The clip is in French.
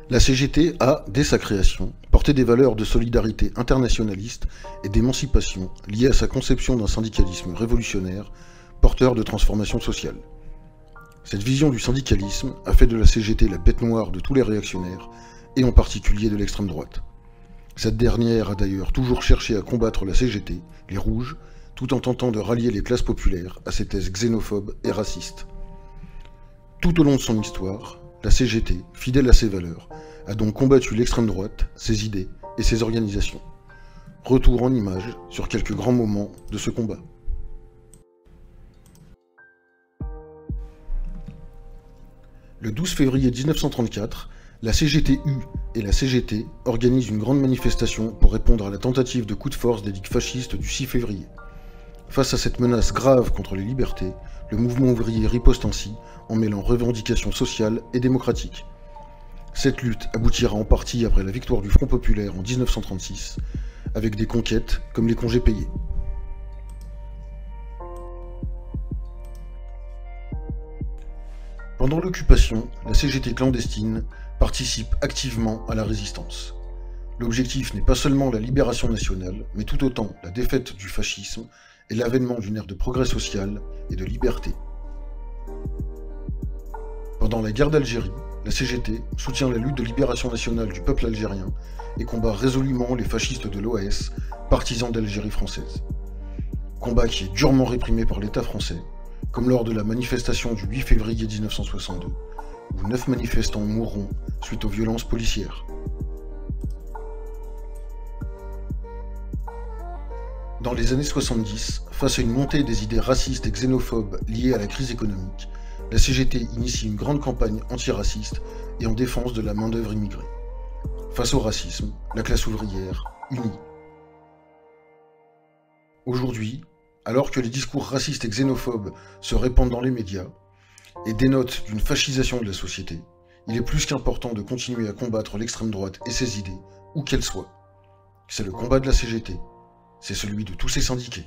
La CGT a, dès sa création, porté des valeurs de solidarité internationaliste et d'émancipation liées à sa conception d'un syndicalisme révolutionnaire, porteur de transformation sociale. Cette vision du syndicalisme a fait de la CGT la bête noire de tous les réactionnaires, et en particulier de l'extrême droite. Cette dernière a d'ailleurs toujours cherché à combattre la CGT, les Rouges, tout en tentant de rallier les classes populaires à ses thèses xénophobes et racistes. Tout au long de son histoire, la CGT, fidèle à ses valeurs, a donc combattu l'extrême droite, ses idées et ses organisations. Retour en images sur quelques grands moments de ce combat. Le 12 février 1934, la CGT-U et la CGT organisent une grande manifestation pour répondre à la tentative de coup de force des ligues fascistes du 6 février. Face à cette menace grave contre les libertés, le mouvement ouvrier riposte ainsi en mêlant revendications sociales et démocratiques. Cette lutte aboutira en partie après la victoire du Front populaire en 1936, avec des conquêtes comme les congés payés. Pendant l'occupation, la CGT clandestine participe activement à la résistance. L'objectif n'est pas seulement la libération nationale, mais tout autant la défaite du fascisme et l'avènement d'une ère de progrès social et de liberté. Pendant la guerre d'Algérie, la CGT soutient la lutte de libération nationale du peuple algérien et combat résolument les fascistes de l'OAS, partisans d'Algérie française. Combat qui est durement réprimé par l'État français, comme lors de la manifestation du 8 février 1962, où 9 manifestants mourront suite aux violences policières. Dans les années 70, face à une montée des idées racistes et xénophobes liées à la crise économique, la CGT initie une grande campagne antiraciste et en défense de la main-d'œuvre immigrée. Face au racisme, la classe ouvrière unie. Aujourd'hui, alors que les discours racistes et xénophobes se répandent dans les médias et dénotent d'une fascisation de la société, il est plus qu'important de continuer à combattre l'extrême droite et ses idées, où qu'elles soient. C'est le combat de la CGT, c'est celui de tous ses syndiqués.